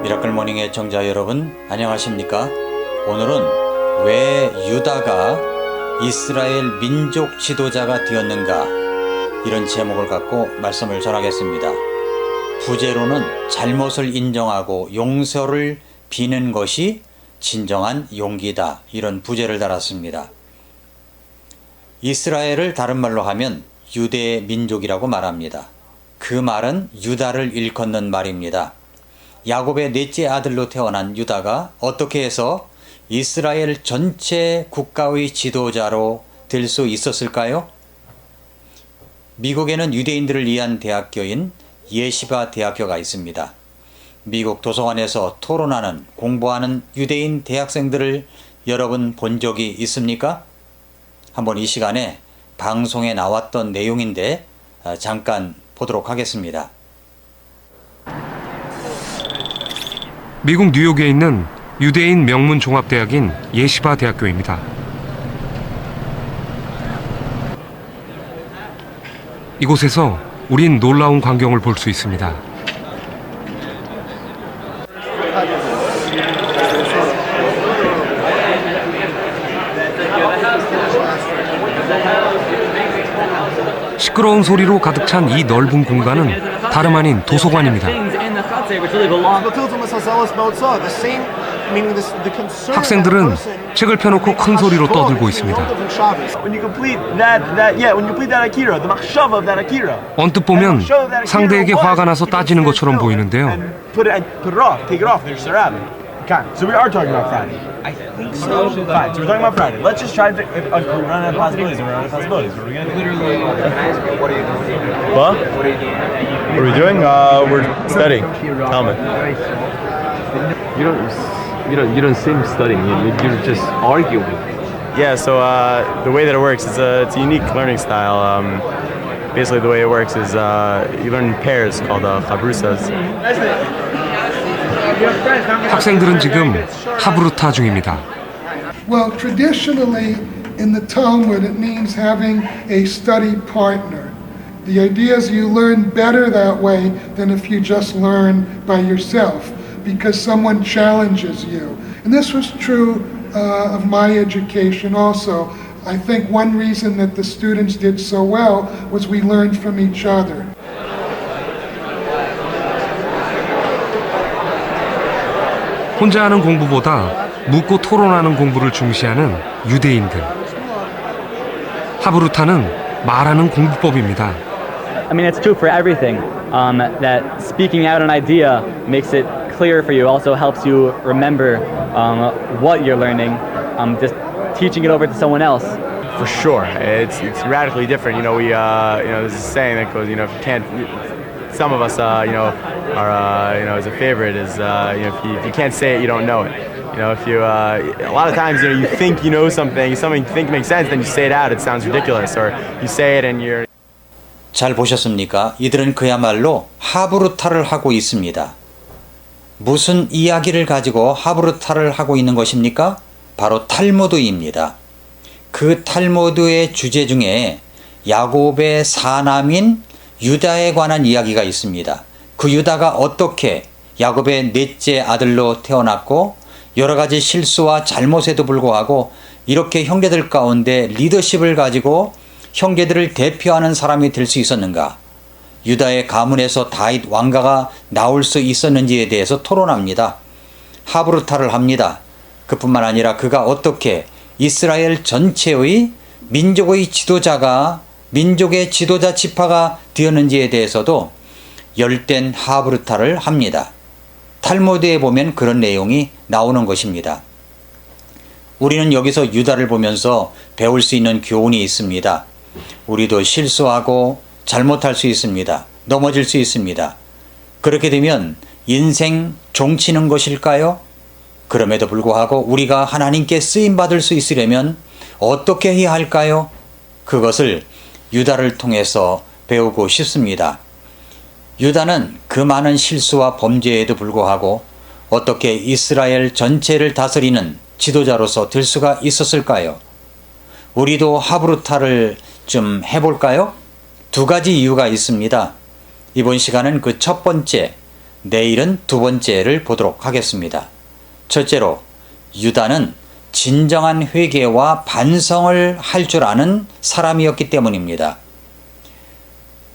미라클 모닝의 청자 여러분, 안녕하십니까? 오늘은 왜 유다가 이스라엘 민족 지도자가 되었는가, 이런 제목을 갖고 말씀을 전하겠습니다. 부제로는 잘못을 인정하고 용서를 비는 것이 진정한 용기다, 이런 부제를 달았습니다. 이스라엘을 다른 말로 하면 유대의 민족이라고 말합니다. 그 말은 유다를 일컫는 말입니다. 야곱의 넷째 아들로 태어난 유다가 어떻게 해서 이스라엘 전체 국가의 지도자로 될 수 있었을까요? 미국에는 유대인들을 위한 대학교인 예시바 대학교가 있습니다. 미국 도서관에서 토론하는, 공부하는 유대인 대학생들을 여러분 본 적이 있습니까? 한번 이 시간에 방송에 나왔던 내용인데 잠깐 보도록 하겠습니다. 미국 뉴욕에 있는 유대인 명문 종합대학인 예시바 대학교입니다. 이곳에서 우린 놀라운 광경을 볼 수 있습니다. 시끄러운 소리로 가득 찬 이 넓은 공간은 다름 아닌 도서관입니다. 학생들은 책을 펴놓고 큰 소리로 떠들고 있습니다. 언뜻 보면 상대에게 화가 나서 따지는 것처럼 보이는데요. So we are talking about Friday. I think so. Fine. So we're talking about Friday. Let's just try to if we're running out of possibilities. We're running out of possibilities. What are we gonna do? Literally, can I ask you, what are you doing? What? What are you doing? What are we doing? We're studying. Talmud. You don't seem studying. You're just arguing. Yeah. So the way that it works is it's a unique learning style. Basically, the way it works is you learn in pairs called chabrusas. 학생들은 지금 하브루타 중입니다. Well, traditionally in the Talmud it means having a study partner. The idea is you learn better that way than if you just learn by yourself because someone challenges you. And this was true of my education also. I think one reason that the students did so well was we learned from each other. 혼자 하는 공부보다 묻고 토론하는 공부를 중시하는 유대인들. 하브루타는 말하는 공부법입니다. I mean, it's true for everything. That speaking out an idea makes it clear for you. Also helps you remember what you're learning. Just teaching it over to someone else. For sure, it's radically different. There's a saying that goes, if you can't. Some of us, are, as a favorite is, if you can't say it, you don't know it. If you, a lot of times, you think you know something you think makes sense, then you say it out, it sounds ridiculous, or you say it and you're. 잘 보셨습니까? 이들은 그야말로 하브루타를 하고 있습니다. 무슨 이야기를 가지고 하브루타를 하고 있는 것입니까? 바로 탈무드입니다. 그 탈무드의 주제 중에 야곱의 사남인 유다에 관한 이야기가 있습니다. 그 유다가 어떻게 야곱의 넷째 아들로 태어났고 여러 가지 실수와 잘못에도 불구하고 이렇게 형제들 가운데 리더십을 가지고 형제들을 대표하는 사람이 될 수 있었는가? 유다의 가문에서 다윗 왕가가 나올 수 있었는지에 대해서 토론합니다. 하브루타를 합니다. 그뿐만 아니라 그가 어떻게 이스라엘 전체의 민족의 지도자가 민족의 지도자 지파가 되었는지에 대해서도 열띤 하브루타를 합니다. 탈무드에 보면 그런 내용이 나오는 것입니다. 우리는 여기서 유다를 보면서 배울 수 있는 교훈이 있습니다. 우리도 실수하고 잘못할 수 있습니다. 넘어질 수 있습니다. 그렇게 되면 인생 종치는 것일까요? 그럼에도 불구하고 우리가 하나님께 쓰임받을 수 있으려면 어떻게 해야 할까요? 그것을 유다를 통해서 배우고 싶습니다. 유다는 그 많은 실수와 범죄에도 불구하고 어떻게 이스라엘 전체를 다스리는 지도자로서 될 수가 있었을까요? 우리도 하브루타를 좀 해볼까요? 두 가지 이유가 있습니다. 이번 시간은 그 첫 번째, 내일은 두 번째를 보도록 하겠습니다. 첫째로, 유다는 진정한 회개와 반성을 할 줄 아는 사람이었기 때문입니다.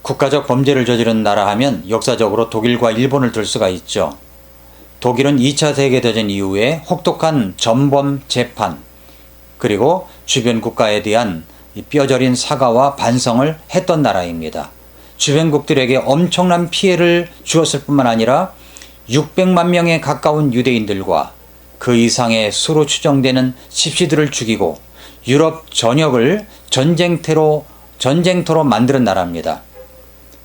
국가적 범죄를 저지른 나라 하면 역사적으로 독일과 일본을 들 수가 있죠. 독일은 2차 세계대전 이후에 혹독한 전범 재판, 그리고 주변 국가에 대한 뼈저린 사과와 반성을 했던 나라입니다. 주변국들에게 엄청난 피해를 주었을 뿐만 아니라 600만 명에 가까운 유대인들과 그 이상의 수로 추정되는 집시들을 죽이고 유럽 전역을 전쟁터로 만드는 나라입니다.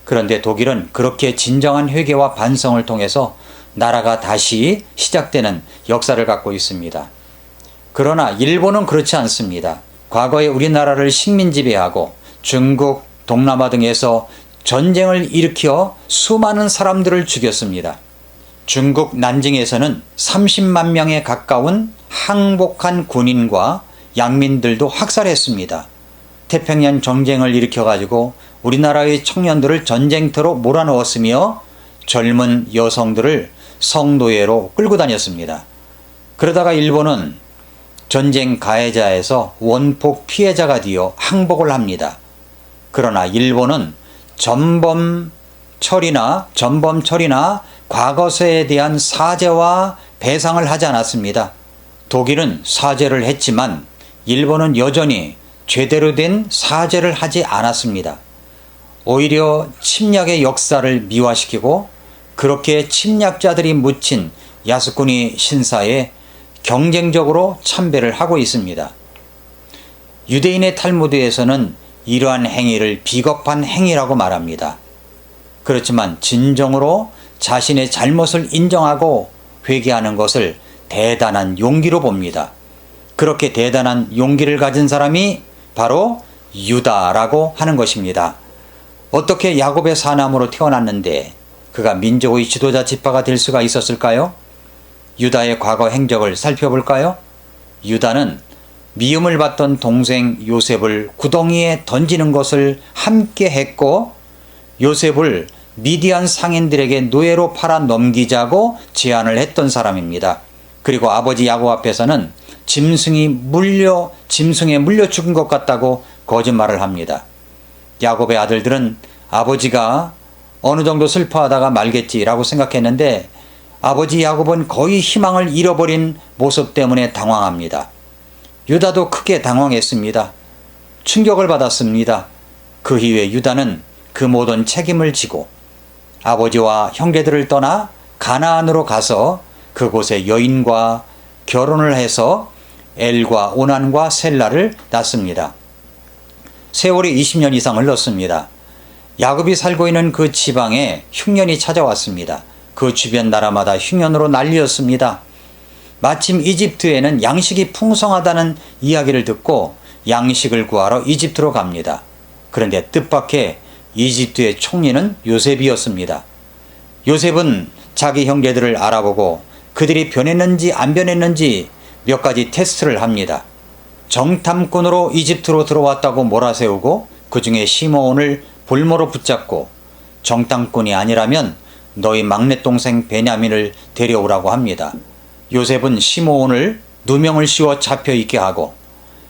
그런데 독일은 그렇게 진정한 회개와 반성을 통해서 나라가 다시 시작되는 역사를 갖고 있습니다. 그러나 일본은 그렇지 않습니다. 과거에 우리나라를 식민지배하고 중국, 동남아 등에서 전쟁을 일으켜 수많은 사람들을 죽였습니다. 중국 난징에서는 30만 명에 가까운 항복한 군인과 양민들도 학살했습니다. 태평양 전쟁을 일으켜가지고 우리나라의 청년들을 전쟁터로 몰아넣었으며 젊은 여성들을 성노예로 끌고 다녔습니다. 그러다가 일본은 전쟁 가해자에서 원폭 피해자가 되어 항복을 합니다. 그러나 일본은 전범 처리나 과거사에 대한 사죄와 배상을 하지 않았습니다. 독일은 사죄를 했지만 일본은 여전히 제대로 된 사죄를 하지 않았습니다. 오히려 침략의 역사를 미화시키고 그렇게 침략자들이 묻힌 야스쿠니 신사에 경쟁적으로 참배를 하고 있습니다. 유대인의 탈무드에서는 이러한 행위를 비겁한 행위라고 말합니다. 그렇지만 진정으로 자신의 잘못을 인정하고 회개하는 것을 대단한 용기로 봅니다. 그렇게 대단한 용기를 가진 사람이 바로 유다라고 하는 것입니다. 어떻게 야곱의 사남으로 태어났는데 그가 민족의 지도자 지파가 될 수가 있었을까요? 유다의 과거 행적을 살펴볼까요? 유다는 미움을 받던 동생 요셉을 구덩이에 던지는 것을 함께 했고, 요셉을 미디안 상인들에게 노예로 팔아 넘기자고 제안을 했던 사람입니다. 그리고 아버지 야곱 앞에서는 짐승에 물려 죽은 것 같다고 거짓말을 합니다. 야곱의 아들들은 아버지가 어느 정도 슬퍼하다가 말겠지라고 생각했는데 아버지 야곱은 거의 희망을 잃어버린 모습 때문에 당황합니다. 유다도 크게 당황했습니다. 충격을 받았습니다. 그 이후에 유다는 그 모든 책임을 지고 아버지와 형제들을 떠나 가나안으로 가서 그곳에 여인과 결혼을 해서 엘과 오난과 셀라를 낳습니다. 세월이 20년 이상 흘렀습니다. 야곱이 살고 있는 그 지방에 흉년이 찾아왔습니다. 그 주변 나라마다 흉년으로 난리였습니다. 마침 이집트에는 양식이 풍성하다는 이야기를 듣고 양식을 구하러 이집트로 갑니다. 그런데 뜻밖의 이집트의 총리는 요셉이었습니다. 요셉은 자기 형제들을 알아보고 그들이 변했는지 안 변했는지 몇 가지 테스트를 합니다. 정탐꾼으로 이집트로 들어왔다고 몰아세우고 그 중에 시므온을 볼모로 붙잡고 정탐꾼이 아니라면 너희 막내 동생 베냐민을 데려오라고 합니다. 요셉은 시므온을 누명을 씌워 잡혀 있게 하고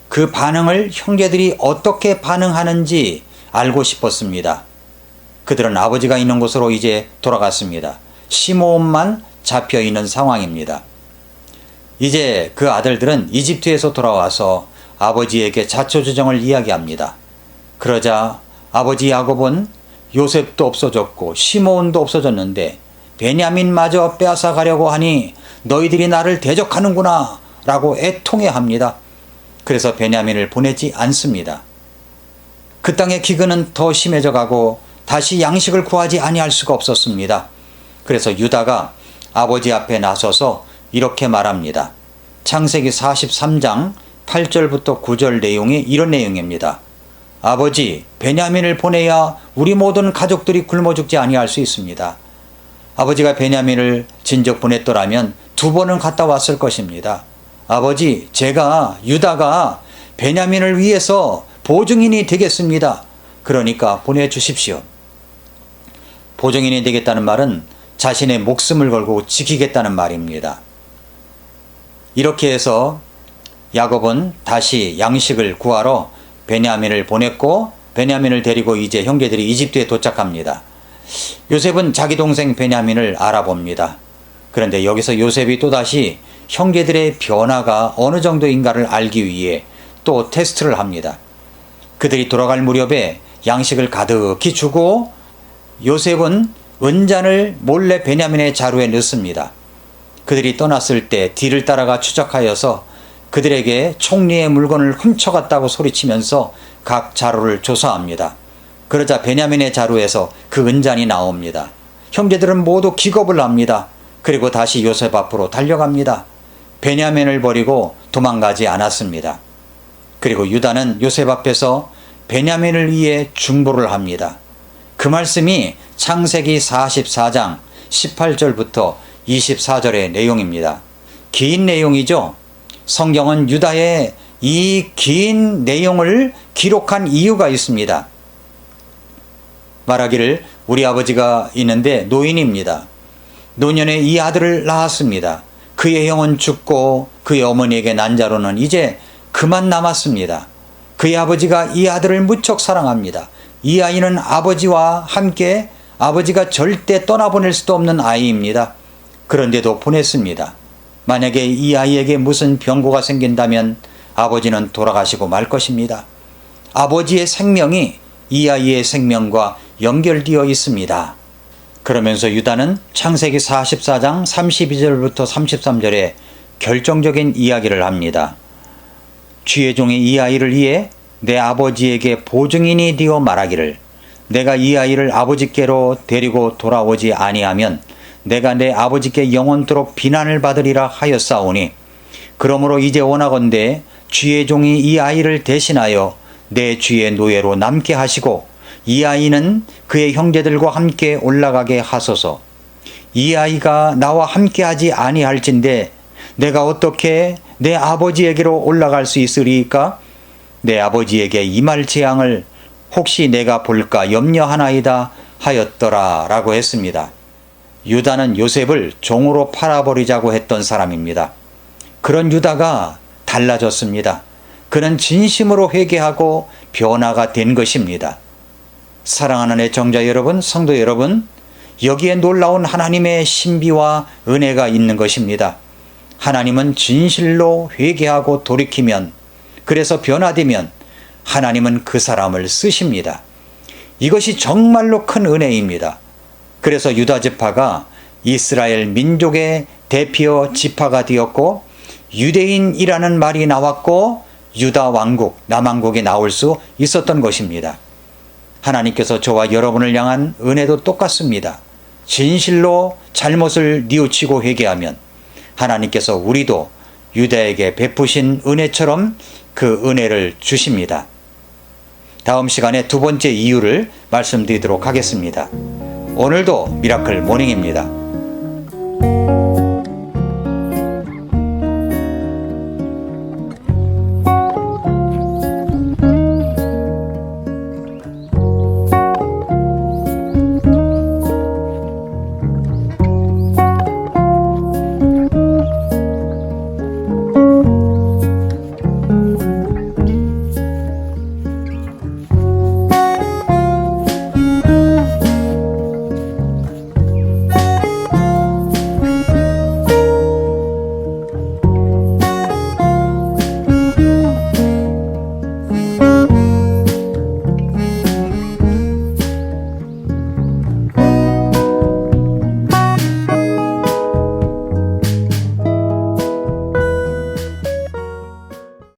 그 반응을 형제들이 어떻게 반응하는지 알고 싶었습니다. 그들은 아버지가 있는 곳으로 이제 돌아갔습니다. 시므온만 잡혀 있는 상황입니다. 이제 그 아들들은 이집트에서 돌아와서 아버지에게 자초지종을 이야기합니다. 그러자 아버지 야곱은 요셉도 없어졌고 시므온도 없어졌는데 베냐민마저 빼앗아 가려고 하니 너희들이 나를 대적하는구나 라고 애통해합니다. 그래서 베냐민을 보내지 않습니다. 그 땅의 기근은 더 심해져 가고 다시 양식을 구하지 아니할 수가 없었습니다. 그래서 유다가 아버지 앞에 나서서 이렇게 말합니다. 창세기 43장 8절부터 9절 내용이 이런 내용입니다. 아버지, 베냐민을 보내야 우리 모든 가족들이 굶어 죽지 아니할 수 있습니다. 아버지가 베냐민을 진즉 보냈더라면 2번은 갔다 왔을 것입니다. 아버지, 유다가 베냐민을 위해서 보증인이 되겠습니다. 그러니까 보내주십시오. 보증인이 되겠다는 말은 자신의 목숨을 걸고 지키겠다는 말입니다. 이렇게 해서 야곱은 다시 양식을 구하러 베냐민을 보냈고 베냐민을 데리고 이제 형제들이 이집트에 도착합니다. 요셉은 자기 동생 베냐민을 알아봅니다. 그런데 여기서 요셉이 또다시 형제들의 변화가 어느 정도인가를 알기 위해 또 테스트를 합니다. 그들이 돌아갈 무렵에 양식을 가득히 주고 요셉은 은잔을 몰래 베냐민의 자루에 넣습니다. 그들이 떠났을 때 뒤를 따라가 추적하여서 그들에게 총리의 물건을 훔쳐갔다고 소리치면서 각 자루를 조사합니다. 그러자 베냐민의 자루에서 그 은잔이 나옵니다. 형제들은 모두 기겁을 합니다. 그리고 다시 요셉 앞으로 달려갑니다. 베냐민을 버리고 도망가지 않았습니다. 그리고 유다는 요셉 앞에서 베냐민을 위해 중보를 합니다. 그 말씀이 창세기 44장 18절부터 24절의 내용입니다. 긴 내용이죠. 성경은 유다의 이 긴 내용을 기록한 이유가 있습니다. 말하기를 우리 아버지가 있는데 노인입니다. 노년에 이 아들을 낳았습니다. 그의 형은 죽고 그의 어머니에게 난 자로는 이제 그만 남았습니다. 그의 아버지가 이 아들을 무척 사랑합니다. 이 아이는 아버지와 함께 아버지가 절대 떠나보낼 수도 없는 아이입니다. 그런데도 보냈습니다. 만약에 이 아이에게 무슨 병고가 생긴다면 아버지는 돌아가시고 말 것입니다. 아버지의 생명이 이 아이의 생명과 연결되어 있습니다. 그러면서 유다는 창세기 44장 32절부터 33절에 결정적인 이야기를 합니다. 주의 종이 이 아이를 위해 내 아버지에게 보증인이 되어 말하기를 내가 이 아이를 아버지께로 데리고 돌아오지 아니하면 내가 내 아버지께 영원토록 비난을 받으리라 하였사오니 그러므로 이제 원하건대 주의 종이 이 아이를 대신하여 내 주의 노예로 남게 하시고 이 아이는 그의 형제들과 함께 올라가게 하소서. 이 아이가 나와 함께 하지 아니할진대 내가 어떻게 내 아버지에게로 올라갈 수 있으리이까? 내 아버지에게 임할 재앙을 혹시 내가 볼까 염려하나이다 하였더라 라고 했습니다. 유다는 요셉을 종으로 팔아버리자고 했던 사람입니다. 그런 유다가 달라졌습니다. 그는 진심으로 회개하고 변화가 된 것입니다. 사랑하는 애청자 여러분, 성도 여러분, 여기에 놀라운 하나님의 신비와 은혜가 있는 것입니다. 하나님은 진실로 회개하고 돌이키면, 그래서 변화되면 하나님은 그 사람을 쓰십니다. 이것이 정말로 큰 은혜입니다. 그래서 유다 지파가 이스라엘 민족의 대표 지파가 되었고 유대인이라는 말이 나왔고 유다 왕국, 남왕국이 나올 수 있었던 것입니다. 하나님께서 저와 여러분을 향한 은혜도 똑같습니다. 진실로 잘못을 뉘우치고 회개하면 하나님께서 우리도 유다에게 베푸신 은혜처럼 그 은혜를 주십니다. 다음 시간에 두 번째 이유를 말씀드리도록 하겠습니다. 오늘도 미라클 모닝입니다.